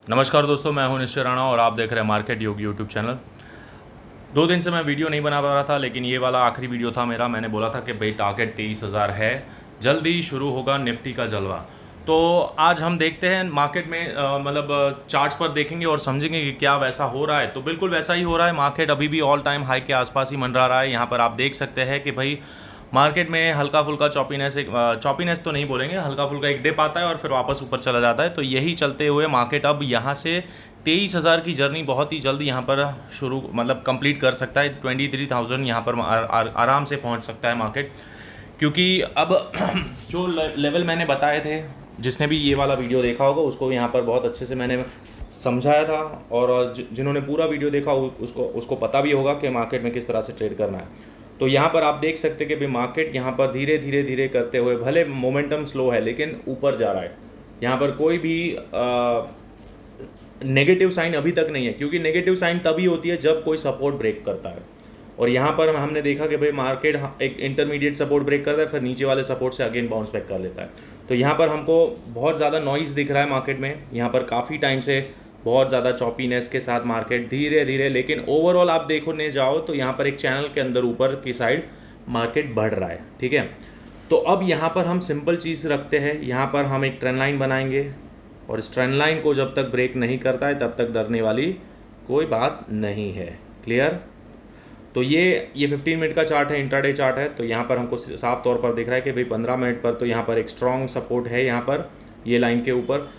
नमस्कार दोस्तों, मैं हूं निश्चय राणा और आप देख रहे हैं मार्केट योग यूट्यूब चैनल। 2 दिन से मैं वीडियो नहीं बना पा रहा था, लेकिन ये वाला आखिरी वीडियो था मेरा। मैंने बोला था कि भाई टारगेट 23,000 है, जल्दी शुरू होगा निफ्टी का जलवा। तो आज हम देखते हैं मार्केट में मतलब चार्ट्स पर देखेंगे और समझेंगे कि क्या वैसा हो रहा है। तो बिल्कुल वैसा ही हो रहा है। मार्केट अभी भी ऑल टाइम हाई के आसपास ही मंडरा रहा है। यहाँ पर आप देख सकते हैं कि भाई मार्केट में हल्का फुल्का चॉपीनेस तो नहीं बोलेंगे, हल्का फुल्का एक डिप आता है और फिर वापस ऊपर चला जाता है। तो यही चलते हुए मार्केट अब यहाँ से 23,000 की जर्नी बहुत ही जल्द यहाँ पर शुरू मतलब कंप्लीट कर सकता है। 23,000 यहाँ पर आराम से पहुँच सकता है मार्केट, क्योंकि अब जो लेवल मैंने बताए थे, जिसने भी ये वाला वीडियो देखा होगा उसको यहाँ पर बहुत अच्छे से मैंने समझाया था, और जिन्होंने पूरा वीडियो देखा उसको उसको पता भी होगा कि मार्केट में किस तरह से ट्रेड करना है। तो यहाँ पर आप देख सकते हैं कि भाई मार्केट यहाँ पर धीरे धीरे धीरे करते हुए, भले मोमेंटम स्लो है लेकिन ऊपर जा रहा है। यहाँ पर कोई भी नेगेटिव साइन अभी तक नहीं है, क्योंकि नेगेटिव साइन तभी होती है जब कोई सपोर्ट ब्रेक करता है। और यहाँ पर हमने देखा कि भाई मार्केट एक इंटरमीडिएट सपोर्ट ब्रेक करता है, फिर नीचे वाले सपोर्ट से अगेन बाउंस बैक कर लेता है। तो यहाँ पर हमको बहुत ज़्यादा नॉइज़ दिख रहा है मार्केट में। यहाँ पर काफ़ी टाइम से बहुत ज़्यादा चॉपीनेस के साथ मार्केट धीरे धीरे, लेकिन ओवरऑल आप देखने जाओ तो यहाँ पर एक चैनल के अंदर ऊपर की साइड मार्केट बढ़ रहा है। ठीक है, तो अब यहाँ पर हम सिंपल चीज़ रखते हैं। यहाँ पर हम एक ट्रेंड लाइन बनाएंगे, और इस ट्रेंड लाइन को जब तक ब्रेक नहीं करता है तब तक डरने वाली कोई बात नहीं है। क्लियर? तो ये 15 मिनट का चार्ट है, इंट्राडे चार्ट है। तो यहाँ पर हमको साफ तौर पर दिख रहा है कि भाई 15 मिनट पर तो यहाँ पर एक स्ट्रॉन्ग सपोर्ट है यहाँ पर, ये लाइन के ऊपर,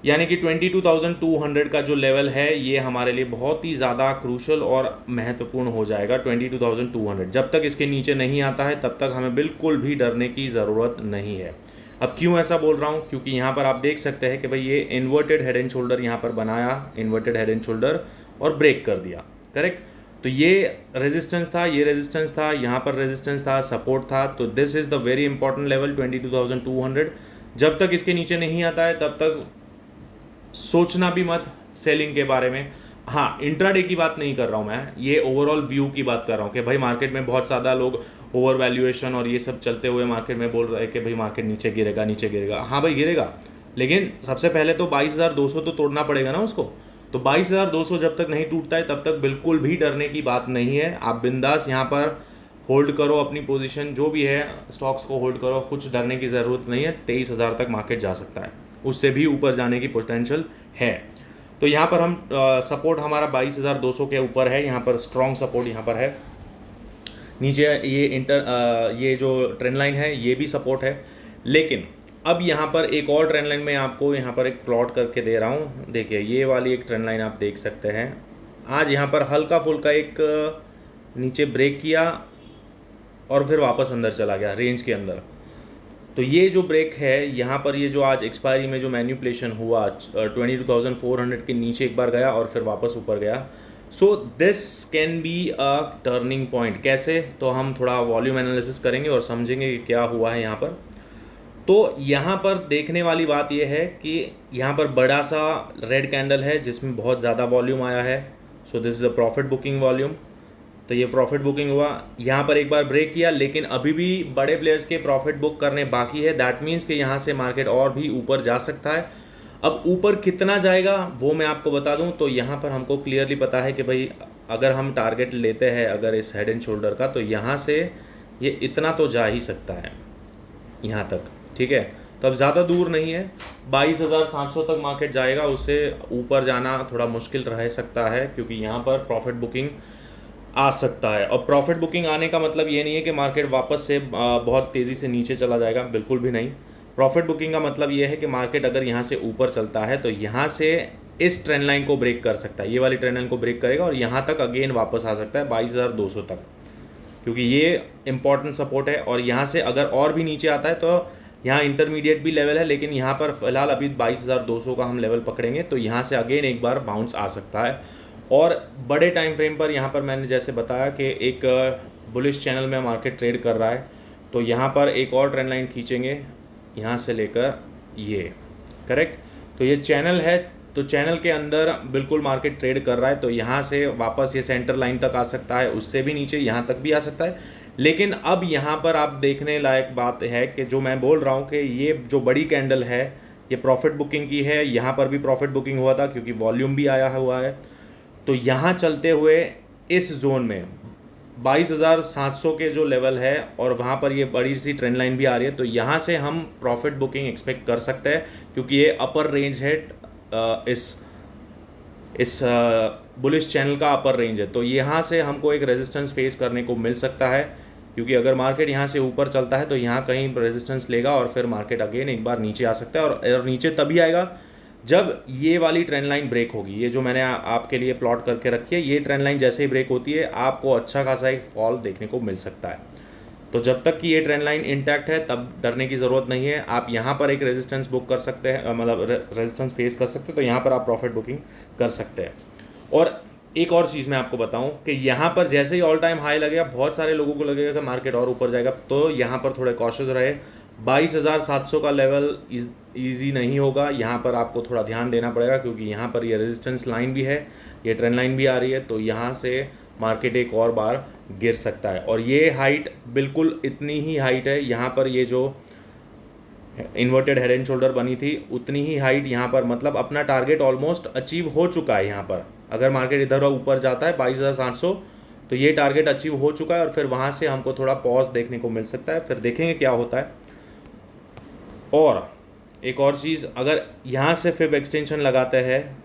यानी कि 22,200 का जो लेवल है ये हमारे लिए बहुत ही ज़्यादा क्रूशल और महत्वपूर्ण हो जाएगा। 22,200 जब तक इसके नीचे नहीं आता है तब तक हमें बिल्कुल भी डरने की ज़रूरत नहीं है। अब क्यों ऐसा बोल रहा हूँ? क्योंकि यहाँ पर आप देख सकते हैं कि भाई ये इन्वर्टेड हेड एंड शोल्डर यहाँ पर बनाया, इन्वर्टेड हेड एंड शोल्डर, और ब्रेक कर दिया। करेक्ट? तो ये रेजिस्टेंस था, ये रेजिस्टेंस था, यहाँ पर रेजिस्टेंस था, सपोर्ट था। तो this is the very important level 22,200। जब तक इसके नीचे नहीं आता है तब तक सोचना भी मत सेलिंग के बारे में। हाँ, इंट्राडे की बात नहीं कर रहा हूँ मैं, ये ओवरऑल व्यू की बात कर रहा हूँ कि भाई मार्केट में बहुत ज़्यादा लोग ओवर वैल्यूएशन और ये सब चलते हुए मार्केट में बोल रहे हैं कि भाई मार्केट नीचे गिरेगा, नीचे गिरेगा। हाँ भाई गिरेगा, लेकिन सबसे पहले तो 22,200 तो तोड़ना पड़ेगा ना उसको। तो 22,200 जब तक नहीं टूटता है तब तक बिल्कुल भी डरने की बात नहीं है। आप बिंदास यहाँ पर होल्ड करो अपनी पोजीशन, जो भी है स्टॉक्स को होल्ड करो, कुछ डरने की ज़रूरत नहीं है। 23,000 तक मार्केट जा सकता है, उससे भी ऊपर जाने की पोटेंशियल है। तो यहाँ पर हम सपोर्ट हमारा 22,200 के ऊपर है। यहाँ पर स्ट्रॉन्ग सपोर्ट यहाँ पर है। नीचे ये जो ट्रेंड लाइन है ये भी सपोर्ट है। लेकिन अब यहाँ पर एक और ट्रेंड लाइन में आपको यहाँ पर एक प्लॉट करके दे रहा हूँ। देखिए ये वाली एक ट्रेंड लाइन आप देख सकते हैं। आज यहाँ पर हल्का फुल्का एक नीचे ब्रेक किया और फिर वापस अंदर चला गया रेंज के अंदर। तो ये जो ब्रेक है यहाँ पर, ये जो आज एक्सपायरी में जो मैन्युपुलेशन हुआ 22,400 के नीचे एक बार गया और फिर वापस ऊपर गया। So this can be a turning point. कैसे? तो हम थोड़ा वॉल्यूम एनालिसिस करेंगे और समझेंगे कि क्या हुआ है यहाँ पर। तो यहाँ पर देखने वाली बात यह है कि यहाँ पर बड़ा सा रेड कैंडल है जिसमें बहुत ज़्यादा वॉल्यूम आया है। So this is a profit booking volume. तो ये प्रॉफिट बुकिंग हुआ, यहाँ पर एक बार ब्रेक किया, लेकिन अभी भी बड़े प्लेयर्स के प्रॉफिट बुक करने बाकी है। दैट मीन्स कि यहाँ से मार्केट और भी ऊपर जा सकता है। अब ऊपर कितना जाएगा वो मैं आपको बता दूं। तो यहाँ पर हमको क्लियरली पता है कि भाई अगर हम टारगेट लेते हैं अगर इस हेड एंड शोल्डर का, तो यहाँ से ये इतना तो जा ही सकता है यहाँ तक। ठीक है, तो अब ज़्यादा दूर नहीं है, 22,700 तक मार्केट जाएगा। उससे ऊपर जाना थोड़ा मुश्किल रह सकता है, क्योंकि यहाँ पर प्रॉफिट बुकिंग आ सकता है। और प्रॉफिट बुकिंग आने का मतलब ये नहीं है कि मार्केट वापस से बहुत तेज़ी से नीचे चला जाएगा, बिल्कुल भी नहीं। प्रॉफिट बुकिंग का मतलब ये है कि मार्केट अगर यहाँ से ऊपर चलता है तो यहाँ से इस ट्रेंड लाइन को ब्रेक कर सकता है, ये वाली ट्रेंड लाइन को ब्रेक करेगा और यहाँ तक अगेन वापस आ सकता है 22,200 तक, क्योंकि ये इंपॉर्टेंट सपोर्ट है। और यहाँ से अगर और भी नीचे आता है तो यहाँ इंटरमीडिएट भी लेवल है, लेकिन यहाँ पर फिलहाल अभी 22,200 का हम लेवल पकड़ेंगे, तो यहाँ से अगेन एक बार बाउंस आ सकता है। और बड़े टाइम फ्रेम पर यहाँ पर मैंने जैसे बताया कि एक बुलिश चैनल में मार्केट ट्रेड कर रहा है। तो यहाँ पर एक और ट्रेंड लाइन खींचेंगे यहाँ से लेकर ये, करेक्ट। तो ये चैनल है, तो चैनल के अंदर बिल्कुल मार्केट ट्रेड कर रहा है। तो यहाँ से वापस ये सेंटर लाइन तक आ सकता है, उससे भी नीचे यहाँ तक भी आ सकता है। लेकिन अब यहाँ पर आप देखने लायक बात है कि जो मैं बोल रहा हूँ कि ये जो बड़ी कैंडल है ये प्रॉफिट बुकिंग की है, यहाँ पर भी प्रॉफिट बुकिंग हुआ था क्योंकि वॉल्यूम भी आया हुआ है। तो यहाँ चलते हुए इस जोन में 22,700 के जो लेवल है और वहाँ पर ये बड़ी सी ट्रेंड लाइन भी आ रही है, तो यहाँ से हम प्रॉफिट बुकिंग एक्सपेक्ट कर सकते हैं क्योंकि ये अपर रेंज है, इस बुलिश चैनल का अपर रेंज है। तो यहाँ से हमको एक रेजिस्टेंस फेस करने को मिल सकता है क्योंकि अगर मार्केट यहाँ से ऊपर चलता है तो यहाँ कहीं रेजिस्टेंस लेगा और फिर मार्केट अगेन एक बार नीचे आ सकता है, और नीचे तभी आएगा जब ये वाली ट्रेंड लाइन ब्रेक होगी। ये जो मैंने आपके लिए प्लॉट करके रखी है, ये ट्रेंड लाइन जैसे ही ब्रेक होती है आपको अच्छा खासा एक फॉल देखने को मिल सकता है। तो जब तक कि ये ट्रेंड लाइन इंटैक्ट है तब डरने की ज़रूरत नहीं है। आप यहाँ पर एक रेजिस्टेंस बुक कर सकते हैं, मतलब रेजिस्टेंस फेस कर सकते हैं, तो यहाँ पर आप प्रॉफिट बुकिंग कर सकते हैं। और एक और चीज़ मैं आपको बताऊं कि यहाँ पर जैसे ही ऑल टाइम हाई लगेगा, बहुत सारे लोगों को लगेगा कि मार्केट और ऊपर जाएगा, तो यहाँ पर थोड़े कॉशियस रहे। 22,700 का लेवल ईजी नहीं होगा, यहाँ पर आपको थोड़ा ध्यान देना पड़ेगा क्योंकि यहाँ पर ये रेजिस्टेंस लाइन भी है, ये ट्रेंड लाइन भी आ रही है, तो यहाँ से मार्केट एक और बार गिर सकता है। और ये हाइट बिल्कुल इतनी ही हाइट है, यहाँ पर ये जो इन्वर्टेड हेड एंड शोल्डर बनी थी उतनी ही हाइट यहाँ पर, मतलब अपना टारगेट ऑलमोस्ट अचीव हो चुका है। यहाँ पर अगर मार्केट इधर ऊपर जाता है 22,700 तो ये टारगेट अचीव हो चुका है और फिर वहाँ से हमको थोड़ा पॉज देखने को मिल सकता है, फिर देखेंगे क्या होता है। और एक और चीज़, अगर यहाँ से फिब एक्सटेंशन लगाते हैं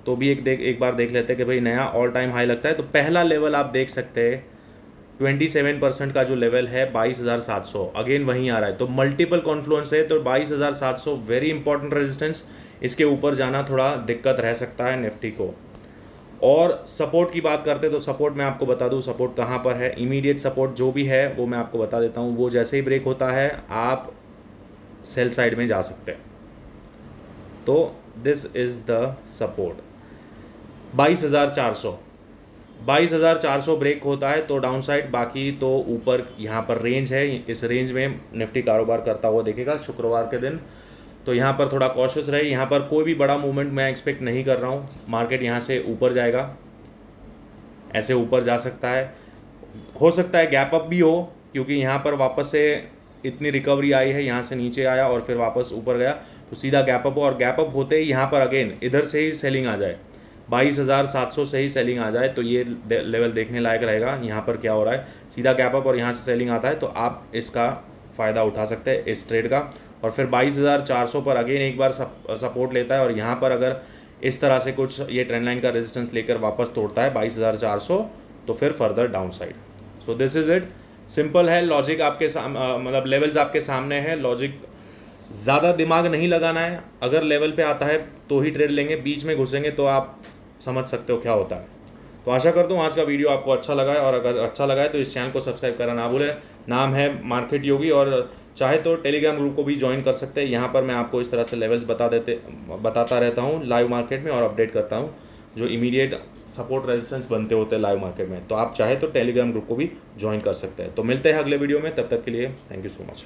तो भी एक बार देख लेते हैं कि भाई नया ऑल टाइम हाई लगता है, तो पहला लेवल आप देख सकते हैं 27% का जो लेवल है 22,700, अगेन वहीं आ रहा है, तो मल्टीपल कॉन्फ्लुएंस है, तो 22,700 वेरी इंपॉर्टेंट रेजिस्टेंस। इसके ऊपर जाना थोड़ा दिक्कत रह सकता है निफ्टी को। और सपोर्ट की बात करते हैं तो सपोर्ट मैं आपको बता दूं सपोर्ट कहाँ पर है। इमीडिएट सपोर्ट जो भी है वो मैं आपको बता देता हूँ, वो जैसे ही ब्रेक होता है आप सेल साइड में जा सकते हैं। तो this is the support 22,400 break होता है तो डाउन साइड, बाकी तो ऊपर यहाँ पर रेंज है, इस रेंज में निफ्टी कारोबार करता हुआ देखेगा शुक्रवार के दिन। तो यहाँ पर थोड़ा कॉशियस रहे, यहाँ पर कोई भी बड़ा मूवमेंट मैं एक्सपेक्ट नहीं कर रहा हूँ। मार्केट यहाँ से ऊपर जाएगा, ऐसे ऊपर जा सकता है, हो सकता है गैप अप भी हो क्योंकि यहाँ पर वापस से इतनी रिकवरी आई है, यहाँ से नीचे आया और फिर वापस ऊपर गया, तो सीधा गैप अप हो, और गैप अप होते ही यहाँ पर अगेन इधर से ही सेलिंग आ जाए, 22,700 से ही सेलिंग आ जाए, तो ये लेवल देखने लायक रहेगा। यहाँ पर क्या हो रहा है, सीधा गैप अप और यहाँ से सेलिंग आता है, तो आप इसका फ़ायदा उठा सकते हैं इस ट्रेड का। और फिर 22,400 पर अगेन एक बार सपोर्ट लेता है और यहाँ पर अगर इस तरह से कुछ ये ट्रेंड लाइन का रेजिस्टेंस लेकर वापस तोड़ता है 22,400, तो फिर further down side. So this is it, simple है लॉजिक आपके मतलब लेवल्स आपके सामने है, लॉजिक ज़्यादा दिमाग नहीं लगाना है। अगर लेवल पे आता है तो ही ट्रेड लेंगे, बीच में घुसेंगे तो आप समझ सकते हो क्या होता है। तो आशा करता हूँ आज का वीडियो आपको अच्छा लगा है, और अगर अच्छा लगा है तो इस चैनल को सब्सक्राइब करना ना भूलें। नाम है मार्केट योगी, और चाहे तो टेलीग्राम ग्रुप को भी ज्वाइन कर सकते हैं। यहाँ पर मैं आपको इस तरह से लेवल्स बताता रहता हूँ लाइव मार्केट में, और अपडेट करता हूँ जो इमीडिएट सपोर्ट रेजिस्टेंस बनते होते हैं लाइव मार्केट में। तो आप चाहे तो टेलीग्राम ग्रुप को भी ज्वाइन कर सकते हैं। तो मिलते हैं अगले वीडियो में, तब तक के लिए थैंक यू सो मच।